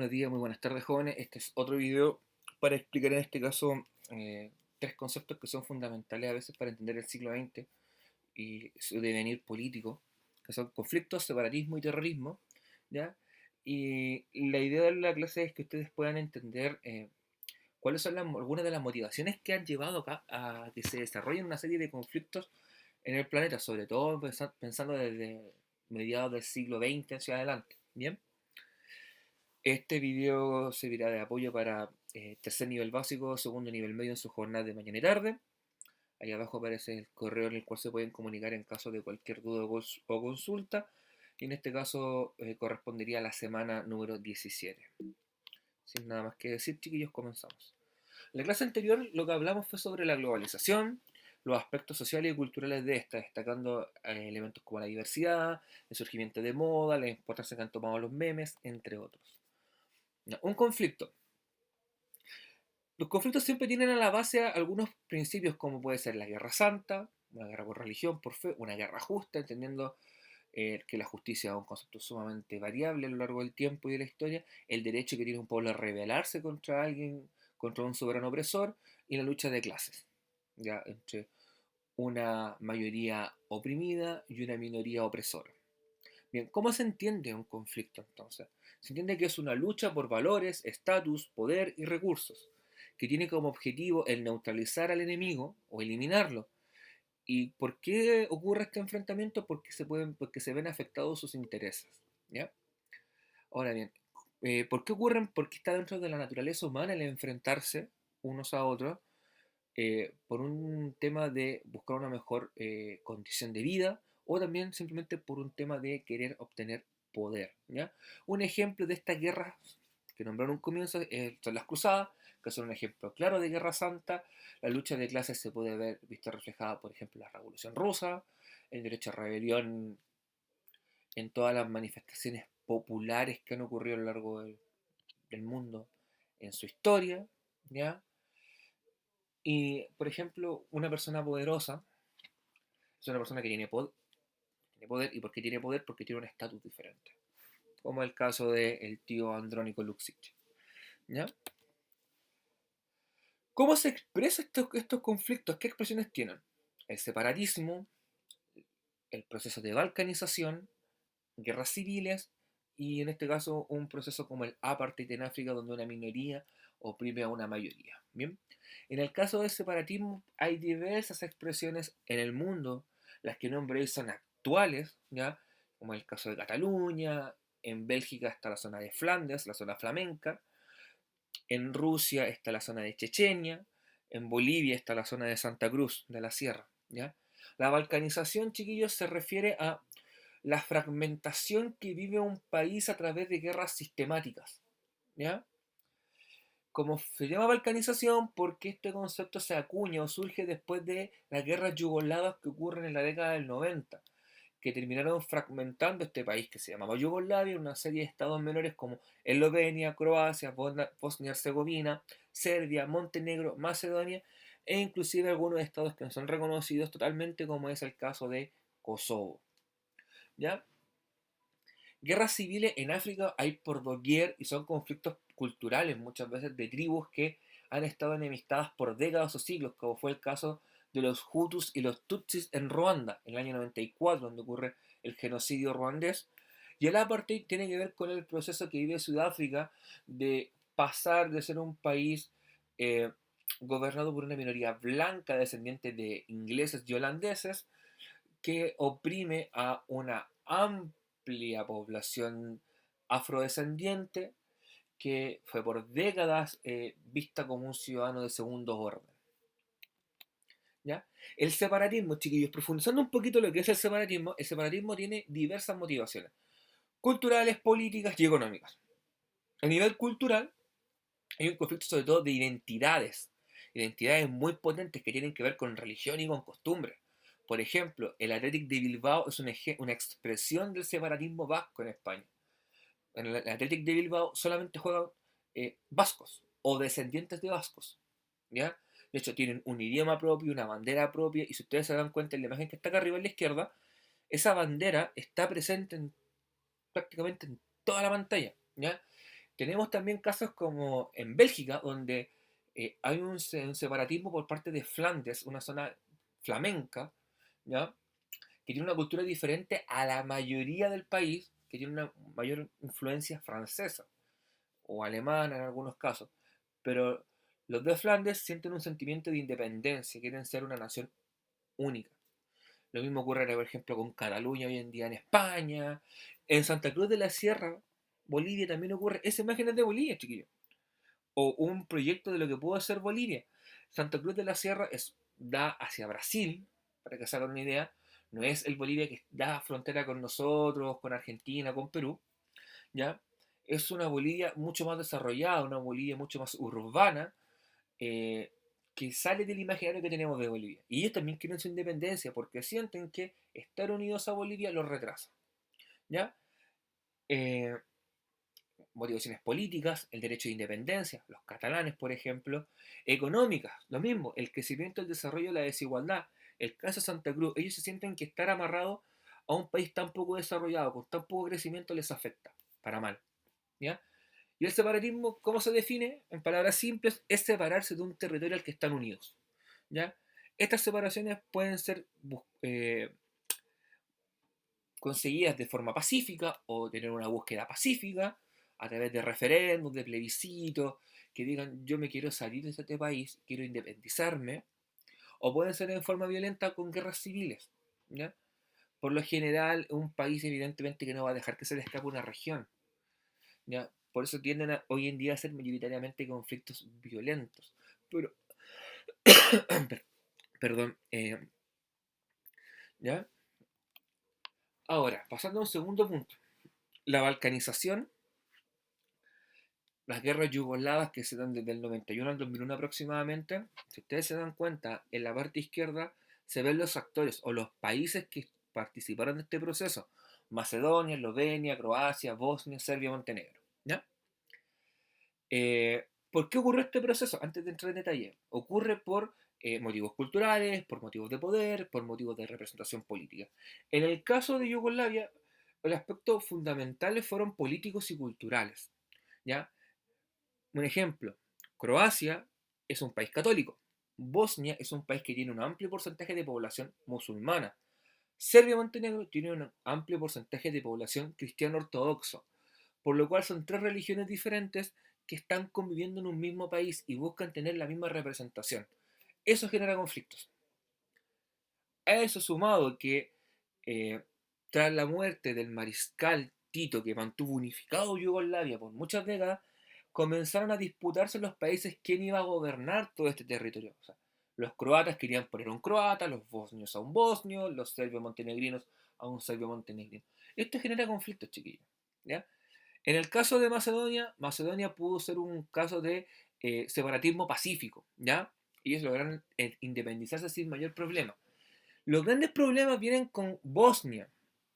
Buenos días, muy buenas tardes, jóvenes. Este es otro video para explicar en este caso tres conceptos que son fundamentales a veces para entender el siglo XX y su devenir político, que son conflictos, separatismo y terrorismo, ¿ya? Y la idea de la clase es que ustedes puedan entender cuáles son algunas de las motivaciones que han llevado acá a que se desarrollen una serie de conflictos en el planeta, sobre todo pensando desde mediados del siglo XX hacia adelante, ¿bien? Este video servirá de apoyo para tercer nivel básico, segundo nivel medio en su jornada de mañana y tarde. Ahí abajo aparece el correo en el cual se pueden comunicar en caso de cualquier duda o consulta. Y en este caso correspondería a la semana número 17. Sin nada más que decir, chiquillos, comenzamos. En la clase anterior lo que hablamos fue sobre la globalización, los aspectos sociales y culturales de esta, destacando elementos como la diversidad, el surgimiento de moda, la importancia que han tomado los memes, entre otros. Un conflicto. Los conflictos siempre tienen a la base algunos principios como puede ser la guerra santa, una guerra por religión, por fe, una guerra justa, entendiendo que la justicia es un concepto sumamente variable a lo largo del tiempo y de la historia, el derecho que tiene un pueblo a rebelarse contra alguien, contra un soberano opresor, y la lucha de clases, ya entre una mayoría oprimida y una minoría opresora. Bien, ¿cómo se entiende un conflicto entonces? Se entiende que es una lucha por valores, estatus, poder y recursos, que tiene como objetivo el neutralizar al enemigo o eliminarlo. ¿Y por qué ocurre este enfrentamiento? Porque se ven afectados sus intereses. ¿Ya? Ahora bien, ¿por qué ocurren? Porque está dentro de la naturaleza humana el enfrentarse unos a otros por un tema de buscar una mejor condición de vida o también simplemente por un tema de querer obtener poder. ¿Ya? Un ejemplo de estas guerras que nombraron un comienzo son las cruzadas, que son un ejemplo claro de guerra santa. La lucha de clases se puede ver vista reflejada, por ejemplo, en la Revolución Rusa, el derecho a rebelión en todas las manifestaciones populares que han ocurrido a lo largo del mundo en su historia. ¿Ya? Y, por ejemplo, una persona poderosa es una persona que tiene poder. ¿Y por qué tiene poder? Porque tiene un estatus diferente. Como el caso del tío Andrónico Luxich. ¿Ya? ¿Cómo se expresan estos conflictos? ¿Qué expresiones tienen? El separatismo, el proceso de balcanización, guerras civiles y en este caso un proceso como el apartheid en África donde una minoría oprime a una mayoría. Bien, en el caso del separatismo hay diversas expresiones en el mundo, las que nombré son actuales, ¿ya? Como el caso de Cataluña, en Bélgica está la zona de Flandes, la zona flamenca, en Rusia está la zona de Chechenia, en Bolivia está la zona de Santa Cruz de la Sierra, ¿ya? La balcanización, chiquillos, se refiere a la fragmentación que vive un país a través de guerras sistemáticas, ¿ya? Como se llama balcanización porque este concepto se acuña o surge después de las guerras yugoslavas que ocurren en la década del 90, que terminaron fragmentando este país que se llamaba Yugoslavia en una serie de estados menores como Eslovenia, Croacia, Bosnia y Herzegovina, Serbia, Montenegro, Macedonia e inclusive algunos estados que no son reconocidos totalmente como es el caso de Kosovo, ¿ya? Guerras civiles en África hay por doquier y son conflictos culturales muchas veces de tribus que han estado enemistadas por décadas o siglos, como fue el caso de los Hutus y los Tutsis en Ruanda, en el año 94, donde ocurre el genocidio ruandés. Y el apartheid tiene que ver con el proceso que vive Sudáfrica de pasar de ser un país eh, gobernado por una minoría blanca descendiente de ingleses y holandeses que oprime a una amplia población afrodescendiente que fue por décadas vista como un ciudadano de segundo orden. ¿Ya? El separatismo, chiquillos, profundizando un poquito lo que es el separatismo tiene diversas motivaciones, culturales, políticas y económicas. A nivel cultural, hay un conflicto sobre todo de identidades muy potentes que tienen que ver con religión y con costumbre. Por ejemplo, el Athletic de Bilbao es una expresión del separatismo vasco en España. En el Athletic de Bilbao solamente juegan vascos o descendientes de vascos. ¿Ya? De hecho, tienen un idioma propio, una bandera propia, y si ustedes se dan cuenta en la imagen que está acá arriba en la izquierda, esa bandera está presente prácticamente en toda la pantalla. ¿Ya? Tenemos también casos como en Bélgica, donde hay un separatismo por parte de Flandes, una zona flamenca, ¿ya? Que tiene una cultura diferente a la mayoría del país, que tiene una mayor influencia francesa o alemana en algunos casos. Pero los de Flandes sienten un sentimiento de independencia, quieren ser una nación única. Lo mismo ocurre, por ejemplo, con Cataluña hoy en día en España. En Santa Cruz de la Sierra, Bolivia, también ocurre. Esa imagen es de Bolivia, chiquillos. O un proyecto de lo que pudo ser Bolivia. Santa Cruz de la Sierra da hacia Brasil, para que se hagan una idea. No es el Bolivia que da frontera con nosotros, con Argentina, con Perú, ¿ya? Es una Bolivia mucho más desarrollada, una Bolivia mucho más urbana, eh, que sale del imaginario que tenemos de Bolivia. Y ellos también quieren su independencia porque sienten que estar unidos a Bolivia los retrasa, ¿ya? Eh, Motivaciones políticas, el derecho de independencia, los catalanes, por ejemplo, económicas, lo mismo, el crecimiento, el desarrollo, la desigualdad. El caso de Santa Cruz, ellos se sienten que estar amarrados a un país tan poco desarrollado, con tan poco crecimiento, les afecta, para mal, ¿ya? Y el separatismo, ¿cómo se define? En palabras simples, es separarse de un territorio al que están unidos, ¿ya? Estas separaciones pueden ser conseguidas de forma pacífica o tener una búsqueda pacífica a través de referéndums, de plebiscitos, que digan yo me quiero salir de este país, quiero independizarme, o pueden ser en forma violenta con guerras civiles, ¿ya? Por lo general, un país evidentemente que no va a dejar que se le escape una región, ¿ya? Por eso tienden hoy en día a ser mayoritariamente conflictos violentos. Pero, perdón, ¿ya? Ahora, pasando a un segundo punto, la balcanización, las guerras yugoslavas que se dan desde el 91 al 2001 aproximadamente, si ustedes se dan cuenta, en la parte izquierda se ven los actores o los países que participaron de este proceso. Macedonia, Eslovenia, Croacia, Bosnia, Serbia, Montenegro, ¿ya? ¿Por qué ocurrió este proceso? Antes de entrar en detalle, ocurre por motivos culturales, por motivos de poder, por motivos de representación política. En el caso de Yugoslavia, los aspectos fundamentales fueron políticos y culturales, ¿ya? Un ejemplo, Croacia es un país católico, Bosnia es un país que tiene un amplio porcentaje de población musulmana, Serbia y Montenegro tiene un amplio porcentaje de población cristiano ortodoxo, por lo cual son tres religiones diferentes que están conviviendo en un mismo país y buscan tener la misma representación. Eso genera conflictos. A eso sumado que eh, tras la muerte del mariscal Tito, que mantuvo unificado Yugoslavia por muchas décadas, comenzaron a disputarse en los países quién iba a gobernar todo este territorio. O sea, los croatas querían poner a un croata, los bosnios a un bosnio, los serbios montenegrinos a un serbio montenegrino. Esto genera conflictos, chiquillos, ¿ya? En el caso de Macedonia, Macedonia pudo ser un caso de separatismo pacífico, ¿ya? Y ellos lograron independizarse sin mayor problema. Los grandes problemas vienen con Bosnia,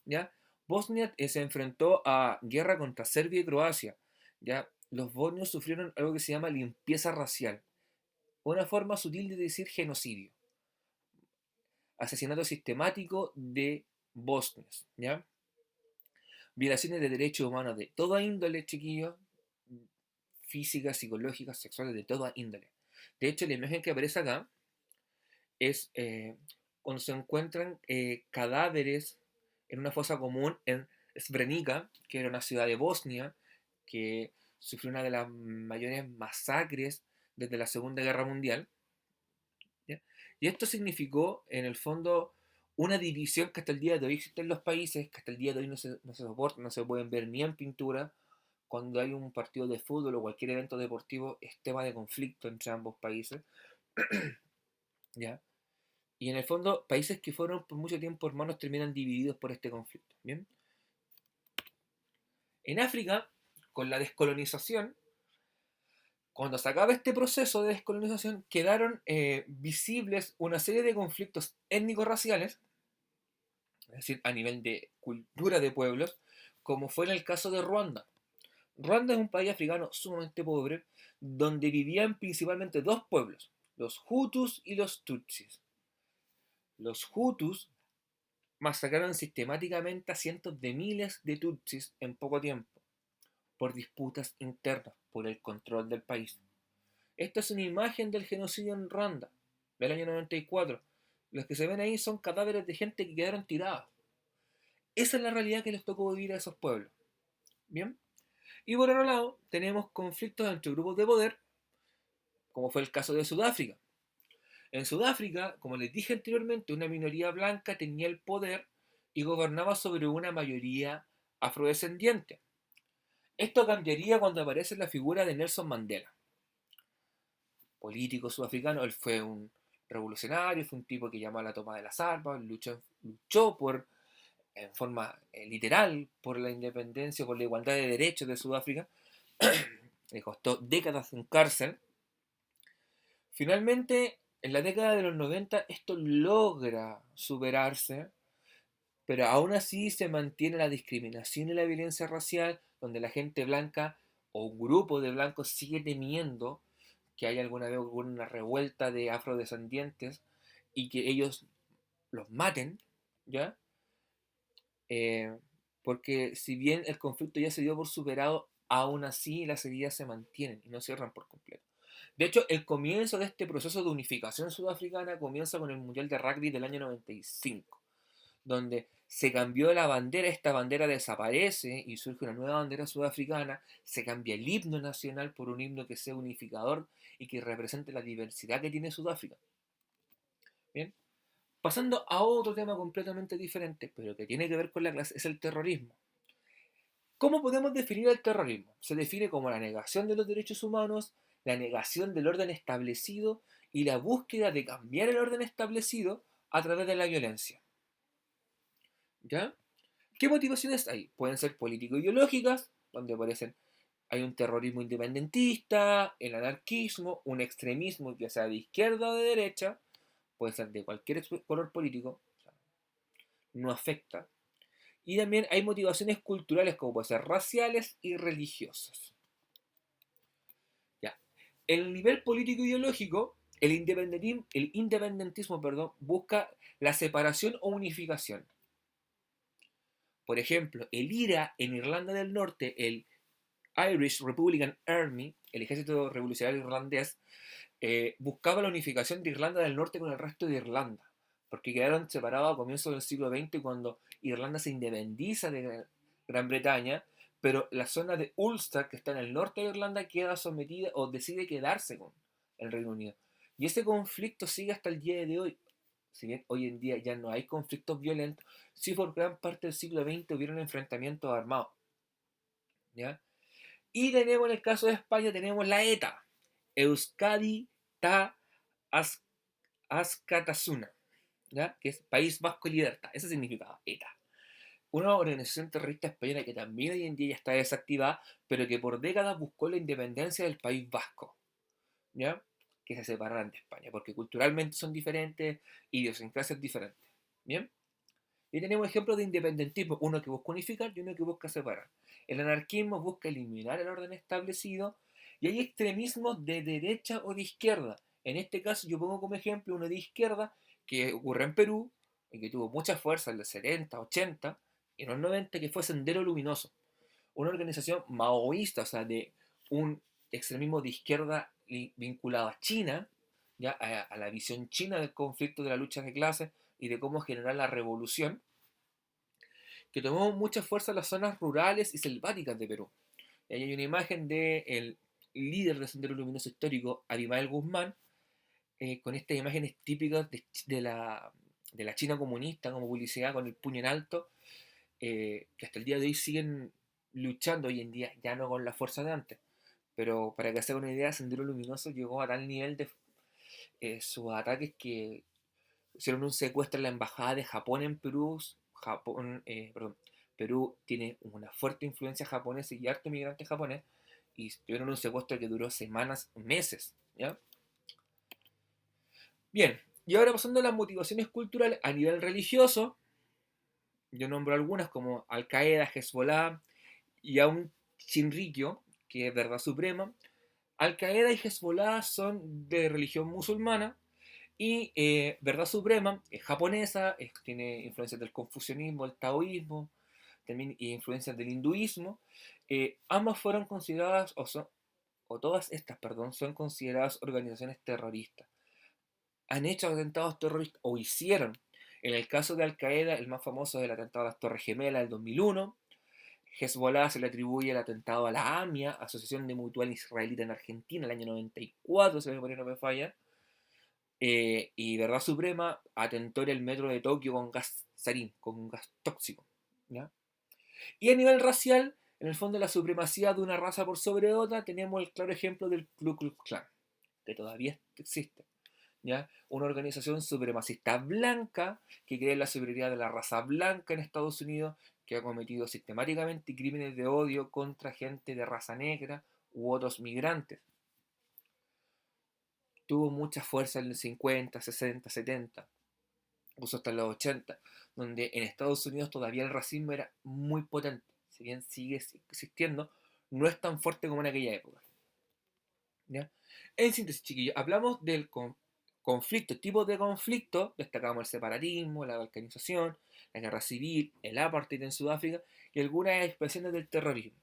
¿ya? Bosnia se enfrentó a guerra contra Serbia y Croacia, ¿ya? Los bosnios sufrieron algo que se llama limpieza racial, una forma sutil de decir genocidio, asesinato sistemático de bosnios, ¿ya? Violaciones de derechos humanos de toda índole, chiquillos, físicas, psicológicas, sexuales, de toda índole. De hecho, la imagen que aparece acá es cuando se encuentran cadáveres en una fosa común en Srebrenica, que era una ciudad de Bosnia, que sufrió una de las mayores masacres desde la Segunda Guerra Mundial, ¿ya? Y esto significó, en el fondo, una división que hasta el día de hoy existe en los países, que hasta el día de hoy no se soporta, no se pueden ver ni en pintura. Cuando hay un partido de fútbol o cualquier evento deportivo, es tema de conflicto entre ambos países, ¿ya? Y en el fondo, países que fueron por mucho tiempo hermanos terminan divididos por este conflicto. ¿Bien? En África, con la descolonización, cuando se acaba este proceso de descolonización, quedaron visibles una serie de conflictos étnico-raciales, es decir, a nivel de cultura de pueblos, como fue en el caso de Ruanda. Ruanda es un país africano sumamente pobre, donde vivían principalmente dos pueblos, los Hutus y los Tutsis. Los Hutus masacraron sistemáticamente a cientos de miles de Tutsis en poco tiempo. por disputas internas, por el control del país. Esta es una imagen del genocidio en Ruanda, del año 94. Los que se ven ahí son cadáveres de gente que quedaron tirados. Esa es la realidad que les tocó vivir a esos pueblos. ¿Bien? Y por otro lado, tenemos conflictos entre grupos de poder, como fue el caso de Sudáfrica. En Sudáfrica, como les dije anteriormente, una minoría blanca tenía el poder y gobernaba sobre una mayoría afrodescendiente. Esto cambiaría cuando aparece la figura de Nelson Mandela, político sudafricano. Él fue un revolucionario, fue un tipo que llamó a la toma de las armas, luchó por, en forma literal por la independencia, por la igualdad de derechos de Sudáfrica. Le costó décadas en cárcel. Finalmente, en la década de los 90 esto logra superarse, pero aún así se mantiene la discriminación y la violencia racial, donde la gente blanca o un grupo de blancos sigue temiendo que haya alguna vez una revuelta de afrodescendientes y que ellos los maten, ¿ya? Eh, Porque si bien el conflicto ya se dio por superado, aún así las heridas se mantienen y no cierran por completo. De hecho, el comienzo de este proceso de unificación sudafricana comienza con el Mundial de Rugby del año 95, donde se cambió la bandera, esta bandera desaparece y surge una nueva bandera sudafricana, se cambia el himno nacional por un himno que sea unificador y que represente la diversidad que tiene Sudáfrica. Bien, pasando a otro tema completamente diferente, pero que tiene que ver con la clase, es el terrorismo. ¿Cómo podemos definir el terrorismo? Se define como la negación de los derechos humanos, la negación del orden establecido y la búsqueda de cambiar el orden establecido a través de la violencia. ¿Ya? ¿Qué motivaciones hay? Pueden ser político-ideológicas, donde aparecen, hay un terrorismo independentista, el anarquismo, un extremismo ya sea de izquierda o de derecha, puede ser de cualquier color político, o sea, no afecta. Y también hay motivaciones culturales como pueden ser raciales y religiosas. Ya. El nivel político ideológico, el independentismo, perdón, busca la separación o unificación. Por ejemplo, el IRA en Irlanda del Norte, el Irish Republican Army, el ejército revolucionario irlandés, buscaba la unificación de Irlanda del Norte con el resto de Irlanda, porque quedaron separados a comienzos del siglo XX cuando Irlanda se independiza de Gran Bretaña, pero la zona de Ulster, que está en el norte de Irlanda, queda sometida o decide quedarse con el Reino Unido. Y ese conflicto sigue hasta el día de hoy. Si bien hoy en día ya no hay conflictos violentos, sí por gran parte del siglo XX hubieron enfrentamientos armados. ¿Ya? Y tenemos en el caso de España, tenemos la ETA, Euskadi Ta Askatasuna, ¿ya? Que es País Vasco y Libertad. Eso significaba ETA. Una organización terrorista española que también hoy en día ya está desactivada, pero que por décadas buscó la independencia del País Vasco, ¿ya? Que se separaran de España, porque culturalmente son diferentes, idiosincrasias diferentes. ¿Bien? Y tenemos ejemplos de independentismo, uno que busca unificar y uno que busca separar. El anarquismo busca eliminar el orden establecido y hay extremismos de derecha o de izquierda. En este caso yo pongo como ejemplo uno de izquierda que ocurre en Perú y que tuvo mucha fuerza en los 70, 80 y en los 90, que fue Sendero Luminoso, una organización maoísta, o sea, de un extremismo de izquierda vinculado a China, ya a la visión china del conflicto de la lucha de clases y de cómo generar la revolución, que tomó mucha fuerza en las zonas rurales y selváticas de Perú. Y ahí hay una imagen del líder del Sendero Luminoso Histórico, Abimael Guzmán, con estas imágenes típicas de la China comunista, como publicidad con el puño en alto, que hasta el día de hoy siguen luchando hoy en día, ya no con la fuerza de antes. Pero para que se haga una idea, Sendero Luminoso llegó a tal nivel de sus ataques que hicieron un secuestro en la embajada de Japón en Perú. Perdón, Perú tiene una fuerte influencia japonesa y harto migrante japonés, y tuvieron un secuestro que duró semanas, meses, ¿ya? Bien, y ahora pasando a las motivaciones culturales a nivel religioso, yo nombro algunas como Al Qaeda, Hezbollah y aún Shinrikyo, que es verdad suprema. Al Qaeda y Hezbollah son de religión musulmana, y Verdad Suprema es japonesa, tiene influencias del confucianismo, el taoísmo, también influencias del hinduismo. Ambas fueron consideradas, o todas estas, perdón, son consideradas organizaciones terroristas. Han hecho atentados terroristas, o hicieron. En el caso de Al Qaeda, el más famoso es el atentado a las Torres Gemelas del 2001. Hezbollah se le atribuye el atentado a la AMIA, Asociación de Mutual Israelita en Argentina, el año 94, si mi memoria no me falla. Y Verdad Suprema atentó en el metro de Tokio con gas sarín, con gas tóxico. ¿Ya? Y a nivel racial, en el fondo la supremacía de una raza por sobre otra, tenemos el claro ejemplo del Ku Klux Klan, que todavía existe. ¿Ya? Una organización supremacista blanca que cree en la superioridad de la raza blanca en Estados Unidos, que ha cometido sistemáticamente crímenes de odio contra gente de raza negra u otros migrantes. Tuvo mucha fuerza en los 50, 60, 70, incluso hasta los 80, donde en Estados Unidos todavía el racismo era muy potente. Si bien sigue existiendo, no es tan fuerte como en aquella época. ¿Ya? En síntesis, chiquillos, hablamos del conflicto, tipos de conflicto, destacamos el separatismo, la balcanización, la guerra civil, el apartheid en Sudáfrica y algunas expresiones del terrorismo.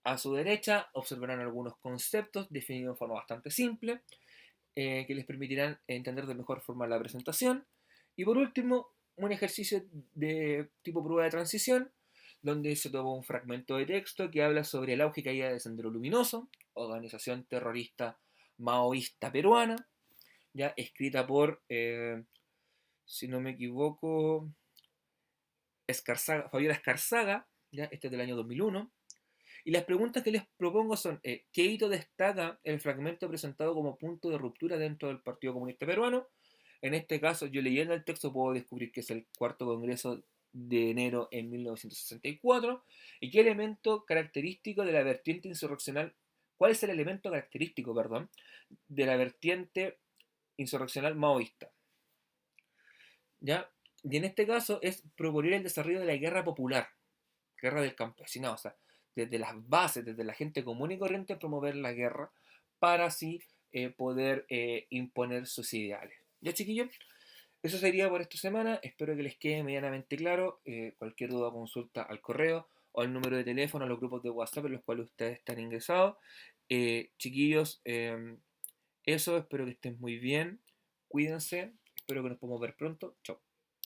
A su derecha observarán algunos conceptos definidos de forma bastante simple, que les permitirán entender de mejor forma la presentación. Y por último, un ejercicio de tipo prueba de transición, donde se toma un fragmento de texto que habla sobre el auge y caída de Sendero Luminoso, organización terrorista maoísta peruana, ya escrita por, si no me equivoco, Fabiola Escarzaga, ya este es del año 2001. Y las preguntas que les propongo son, ¿qué hito destaca el fragmento presentado como punto de ruptura dentro del Partido Comunista Peruano? En este caso, yo leyendo el texto puedo descubrir que es el cuarto Congreso de enero en 1964. ¿Y qué elemento característico de la vertiente insurreccional, cuál es el elemento característico, perdón, de la vertiente insurreccional maoísta? ¿Ya? Y en este caso es proponer el desarrollo de la guerra popular, guerra del campesinado, o sea, desde las bases, desde la gente común y corriente, promover la guerra para así poder imponer sus ideales. Ya, chiquillos, eso sería por esta semana. Espero que les quede medianamente claro. Cualquier duda o consulta al correo o al número de teléfono, a los grupos de WhatsApp en los cuales ustedes están ingresados. Chiquillos, eso, espero que estén muy bien. Cuídense. Espero que nos podamos ver pronto. Chao.